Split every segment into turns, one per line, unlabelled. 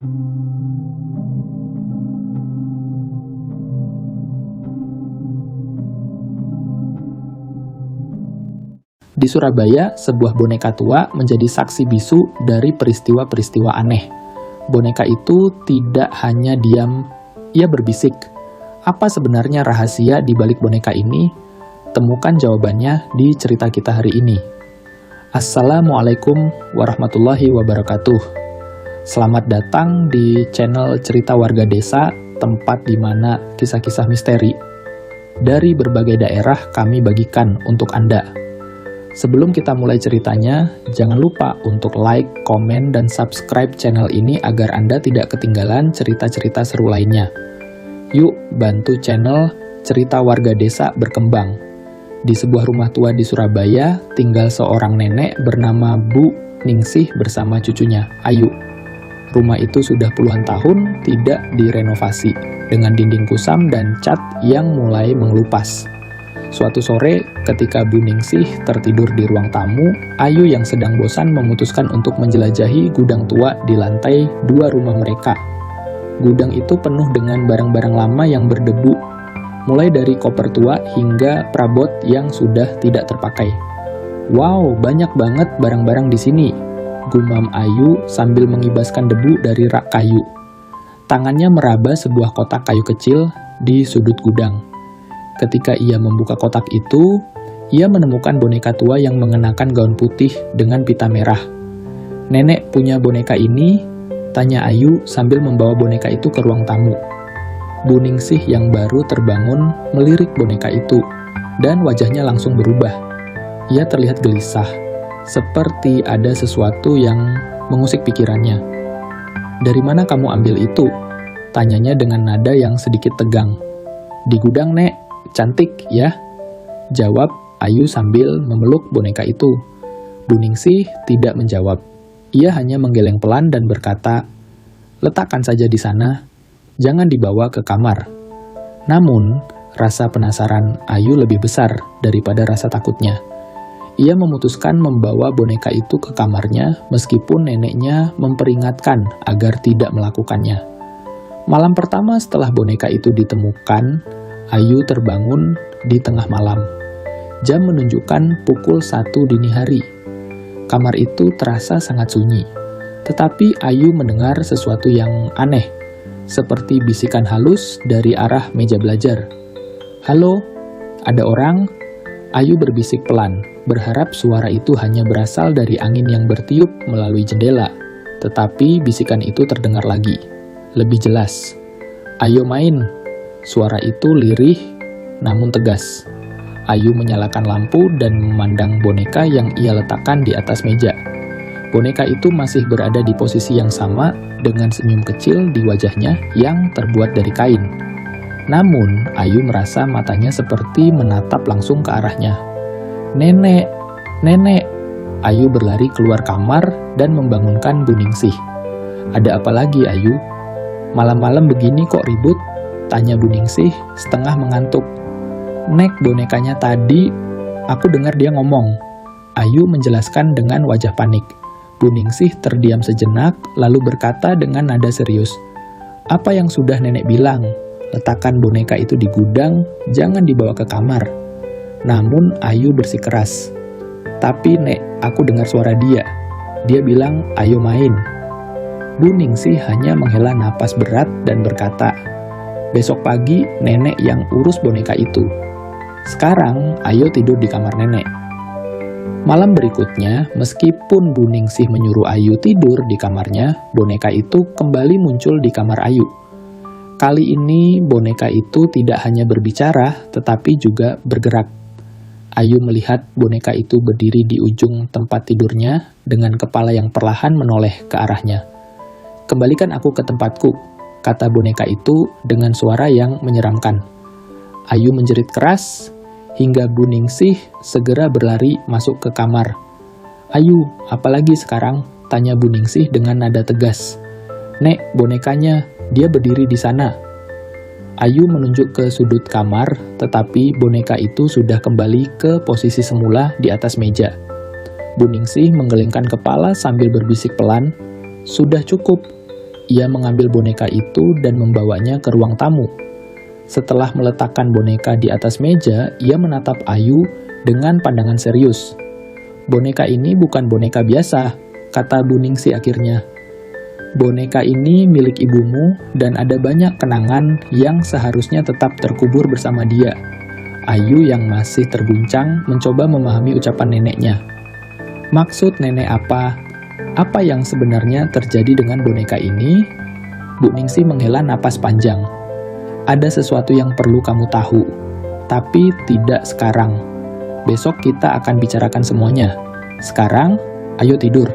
Di Surabaya, sebuah boneka tua menjadi saksi bisu dari peristiwa-peristiwa aneh. Boneka itu tidak hanya diam, ia berbisik. Apa sebenarnya rahasia di balik boneka ini? Temukan jawabannya di cerita kita hari ini. Assalamualaikum warahmatullahi wabarakatuh. Selamat datang di channel Cerita Warga Desa, tempat di mana kisah-kisah misteri dari berbagai daerah kami bagikan untuk Anda. Sebelum kita mulai ceritanya, jangan lupa untuk like, komen, dan subscribe channel ini agar Anda tidak ketinggalan cerita-cerita seru lainnya. Yuk, bantu channel Cerita Warga Desa berkembang. Di sebuah rumah tua di Surabaya, tinggal seorang nenek bernama Bu Ningsih bersama cucunya, Ayu. Rumah itu sudah puluhan tahun tidak direnovasi, dengan dinding kusam dan cat yang mulai mengelupas. Suatu sore, ketika Bu Ningsih tertidur di ruang tamu, Ayu yang sedang bosan memutuskan untuk menjelajahi gudang tua di lantai 2 rumah mereka. Gudang itu penuh dengan barang-barang lama yang berdebu, mulai dari koper tua hingga perabot yang sudah tidak terpakai. Wow, banyak banget barang-barang di sini, gumam Ayu sambil mengibaskan debu dari rak kayu. Tangannya meraba sebuah kotak kayu kecil di sudut gudang. Ketika ia membuka kotak itu, ia menemukan boneka tua yang mengenakan gaun putih dengan pita merah. "Nenek punya boneka ini?" tanya Ayu sambil membawa boneka itu ke ruang tamu. Bu Ningsih yang baru terbangun melirik boneka itu, dan wajahnya langsung berubah. Ia terlihat gelisah, seperti ada sesuatu yang mengusik pikirannya. "Dari mana kamu ambil itu?" tanyanya dengan nada yang sedikit tegang. "Di gudang, Nek. Cantik, ya?" jawab Ayu sambil memeluk boneka itu. Bu Ningsih tidak menjawab. Ia hanya menggeleng pelan dan berkata, "Letakkan saja di sana, jangan dibawa ke kamar." Namun, rasa penasaran Ayu lebih besar daripada rasa takutnya. Ia memutuskan membawa boneka itu ke kamarnya meskipun neneknya memperingatkan agar tidak melakukannya. Malam pertama setelah boneka itu ditemukan, Ayu terbangun di tengah malam. Jam menunjukkan pukul 1 dini hari. Kamar itu terasa sangat sunyi. Tetapi Ayu mendengar sesuatu yang aneh, seperti bisikan halus dari arah meja belajar. "Halo, ada orang?" Ayu berbisik pelan, berharap suara itu hanya berasal dari angin yang bertiup melalui jendela. Tetapi bisikan itu terdengar lagi, lebih jelas. "Ayo main." Suara itu lirih, namun tegas. Ayu menyalakan lampu dan memandang boneka yang ia letakkan di atas meja. Boneka itu masih berada di posisi yang sama dengan senyum kecil di wajahnya yang terbuat dari kain. Namun, Ayu merasa matanya seperti menatap langsung ke arahnya. "Nenek, nenek!" Ayu berlari keluar kamar dan membangunkan Bu Ningsih. "Ada apa lagi, Ayu? Malam-malam begini kok ribut?" tanya Bu Ningsih setengah mengantuk. "Nek, bonekanya tadi, aku dengar dia ngomong." Ayu menjelaskan dengan wajah panik. Bu Ningsih terdiam sejenak, lalu berkata dengan nada serius, "Apa yang sudah nenek bilang? Letakkan boneka itu di gudang, jangan dibawa ke kamar." Namun Ayu bersikeras. "Tapi Nek, aku dengar suara dia. Dia bilang, 'Ayo main.'" Bu Ningsih hanya menghela napas berat dan berkata, "Besok pagi nenek yang urus boneka itu. Sekarang ayo tidur di kamar nenek." Malam berikutnya, meskipun Bu Ningsih menyuruh Ayu tidur di kamarnya, boneka itu kembali muncul di kamar Ayu. Kali ini boneka itu tidak hanya berbicara, tetapi juga bergerak. Ayu melihat boneka itu berdiri di ujung tempat tidurnya dengan kepala yang perlahan menoleh ke arahnya. "Kembalikan aku ke tempatku," kata boneka itu dengan suara yang menyeramkan. Ayu menjerit keras, hingga Bu Ningsih segera berlari masuk ke kamar. "Ayu, apalagi sekarang?" tanya Bu Ningsih dengan nada tegas. "Nek, bonekanya, dia berdiri di sana." Ayu menunjuk ke sudut kamar, tetapi boneka itu sudah kembali ke posisi semula di atas meja. Bu Ningsih menggelengkan kepala sambil berbisik pelan, "Sudah cukup. ia mengambil boneka itu dan membawanya ke ruang tamu. Setelah meletakkan boneka di atas meja, ia menatap Ayu dengan pandangan serius. "Boneka ini bukan boneka biasa," kata Bu Ningsih akhirnya. "Boneka ini milik ibumu dan ada banyak kenangan yang seharusnya tetap terkubur bersama dia." Ayu yang masih terguncang mencoba memahami ucapan neneknya. Maksud nenek apa? Apa yang sebenarnya terjadi dengan boneka ini? Bu Ningsih menghela napas panjang. "Ada sesuatu yang perlu kamu tahu, tapi tidak sekarang. Besok kita akan bicarakan semuanya. Sekarang, ayo tidur."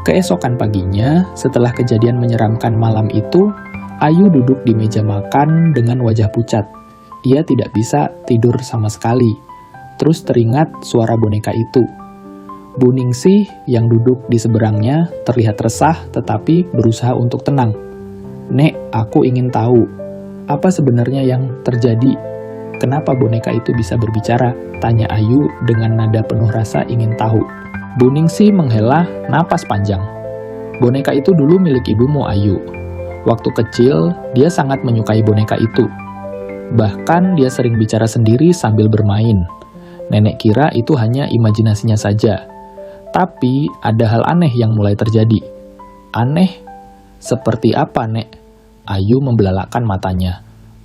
Keesokan paginya, setelah kejadian menyeramkan malam itu, Ayu duduk di meja makan dengan wajah pucat. Ia tidak bisa tidur sama sekali. Terus teringat suara boneka itu. Bu Ningsih yang duduk di seberangnya terlihat resah tetapi berusaha untuk tenang. "Nek, aku ingin tahu, apa sebenarnya yang terjadi? Kenapa boneka itu bisa berbicara?" tanya Ayu dengan nada penuh rasa ingin tahu. Bu Ningsih menghela napas panjang. "Boneka itu dulu milik ibumu, Ayu. Waktu kecil, dia sangat menyukai boneka itu. Bahkan dia sering bicara sendiri sambil bermain. Nenek kira itu hanya imajinasinya saja. Tapi ada hal aneh yang mulai terjadi." "Aneh? Seperti apa, Nek?" Ayu membelalakkan matanya.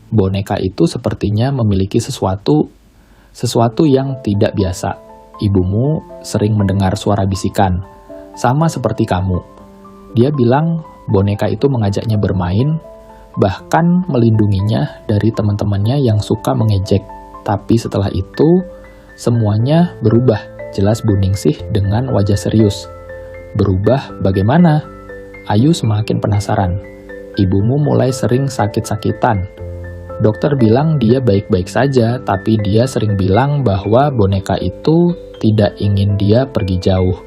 "Boneka itu sepertinya memiliki sesuatu yang tidak biasa. Ibumu sering mendengar suara bisikan, sama seperti kamu. Dia bilang boneka itu mengajaknya bermain, bahkan melindunginya dari teman-temannya yang suka mengejek. Tapi setelah itu, semuanya berubah," jelas Bu Ningsih dengan wajah serius. "Berubah bagaimana?" Ayu semakin penasaran. "Ibumu mulai sering sakit-sakitan. Dokter bilang dia baik-baik saja, tapi dia sering bilang bahwa boneka itu tidak ingin dia pergi jauh.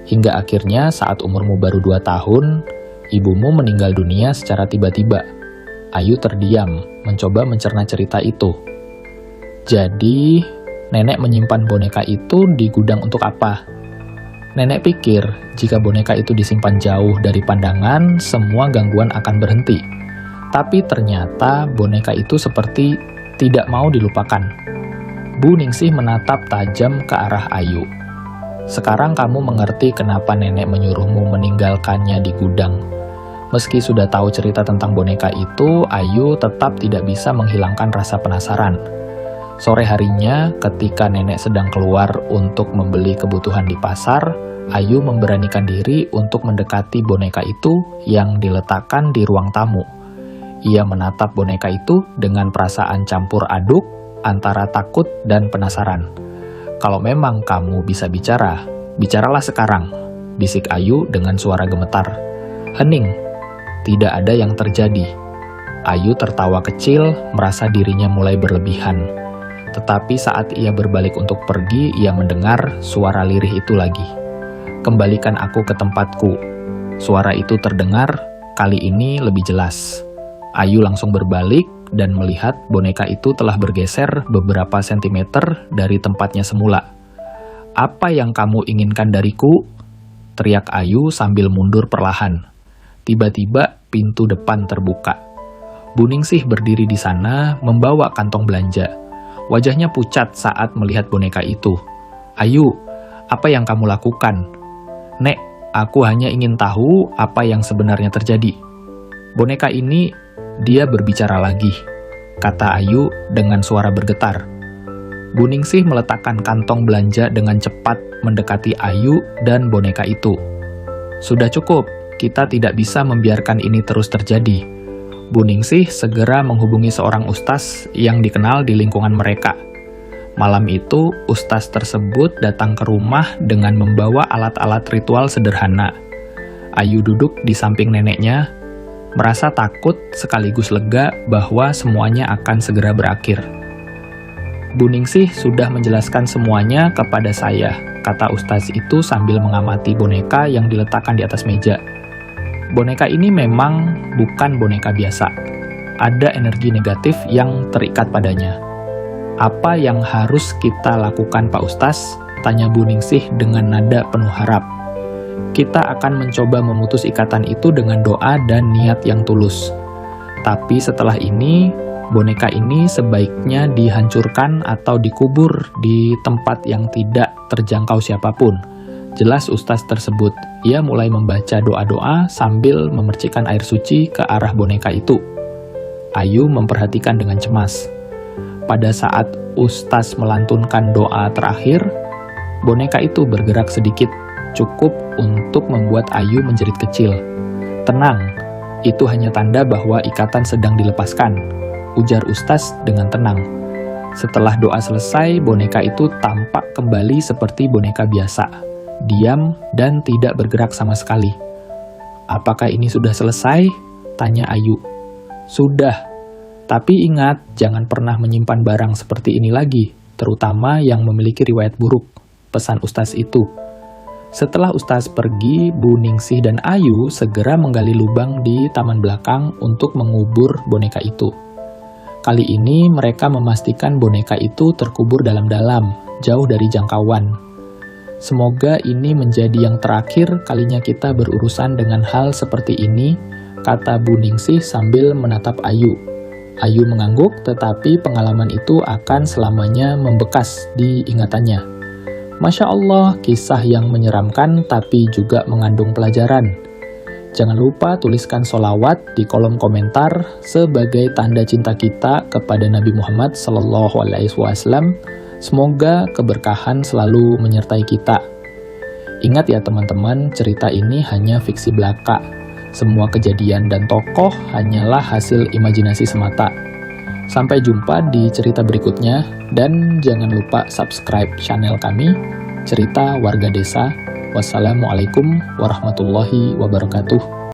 Hingga akhirnya saat umurmu baru 2 tahun, ibumu meninggal dunia secara tiba-tiba." Ayu terdiam, mencoba mencerna cerita itu. "Jadi, nenek menyimpan boneka itu di gudang untuk apa?" Nenek pikir jika boneka itu disimpan jauh dari pandangan, semua gangguan akan berhenti. Tapi ternyata boneka itu seperti tidak mau dilupakan. Bu Ningsih menatap tajam ke arah Ayu. "Sekarang kamu mengerti kenapa nenek menyuruhmu meninggalkannya di gudang." Meski sudah tahu cerita tentang boneka itu, Ayu tetap tidak bisa menghilangkan rasa penasaran. Sore harinya, ketika nenek sedang keluar untuk membeli kebutuhan di pasar, Ayu memberanikan diri untuk mendekati boneka itu yang diletakkan di ruang tamu. Ia menatap boneka itu dengan perasaan campur aduk antara takut dan penasaran. "Kalau memang kamu bisa bicara, bicaralah sekarang," bisik Ayu dengan suara gemetar. Hening, tidak ada yang terjadi. Ayu tertawa kecil, merasa dirinya mulai berlebihan. Tetapi saat ia berbalik untuk pergi, ia mendengar suara lirih itu lagi. "Kembalikan aku ke tempatku." Suara itu terdengar, kali ini lebih jelas. Ayu langsung berbalik dan melihat boneka itu telah bergeser beberapa sentimeter dari tempatnya semula. "Apa yang kamu inginkan dariku?" teriak Ayu sambil mundur perlahan. Tiba-tiba pintu depan terbuka. Bu Ningsih berdiri di sana membawa kantong belanja. Wajahnya pucat saat melihat boneka itu. "Ayu, apa yang kamu lakukan?" "Nek, aku hanya ingin tahu apa yang sebenarnya terjadi." "Boneka ini, dia berbicara lagi," kata Ayu dengan suara bergetar. Bu Ningsih meletakkan kantong belanja dengan cepat mendekati Ayu dan boneka itu. "Sudah cukup, kita tidak bisa membiarkan ini terus terjadi." Bu Ningsih segera menghubungi seorang ustaz yang dikenal di lingkungan mereka. Malam itu, ustaz tersebut datang ke rumah dengan membawa alat-alat ritual sederhana. Ayu duduk di samping neneknya, merasa takut sekaligus lega bahwa semuanya akan segera berakhir. "Bu Ningsih sudah menjelaskan semuanya kepada saya," kata ustaz itu sambil mengamati boneka yang diletakkan di atas meja. "Boneka ini memang bukan boneka biasa. Ada energi negatif yang terikat padanya." "Apa yang harus kita lakukan, Pak Ustaz?" tanya Bu Ningsih dengan nada penuh harap. kita akan mencoba memutus ikatan itu dengan doa dan niat yang tulus. Tapi setelah ini, boneka ini sebaiknya dihancurkan atau dikubur di tempat yang tidak terjangkau siapapun. Jelas ustaz tersebut, ia mulai membaca doa-doa sambil memercikkan air suci ke arah boneka itu. Ayu memperhatikan dengan cemas. Pada saat ustaz melantunkan doa terakhir, boneka itu bergerak sedikit, cukup untuk membuat Ayu menjerit kecil. "Tenang, itu hanya tanda bahwa ikatan sedang dilepaskan," ujar ustaz dengan tenang. Setelah doa selesai, boneka itu tampak kembali seperti boneka biasa, diam dan tidak bergerak sama sekali. "Apakah ini sudah selesai?" tanya Ayu. "Sudah. Tapi ingat, jangan pernah menyimpan barang seperti ini lagi, terutama yang memiliki riwayat buruk," pesan ustaz itu. Setelah ustaz pergi, Bu Ningsih dan Ayu segera menggali lubang di taman belakang untuk mengubur boneka itu. Kali ini mereka memastikan boneka itu terkubur dalam-dalam, jauh dari jangkauan. "Semoga ini menjadi yang terakhir kalinya kita berurusan dengan hal seperti ini," kata Bu Ningsih sambil menatap Ayu. Ayu mengangguk, tetapi pengalaman itu akan selamanya membekas di ingatannya. Masya Allah, kisah yang menyeramkan tapi juga mengandung pelajaran. Jangan lupa tuliskan sholawat di kolom komentar sebagai tanda cinta kita kepada Nabi Muhammad SAW. Semoga keberkahan selalu menyertai kita. Ingat ya teman-teman, cerita ini hanya fiksi belaka. Semua kejadian dan tokoh hanyalah hasil imajinasi semata. Sampai jumpa di cerita berikutnya, dan jangan lupa subscribe channel kami, Cerita Warga Desa. Wassalamualaikum warahmatullahi wabarakatuh.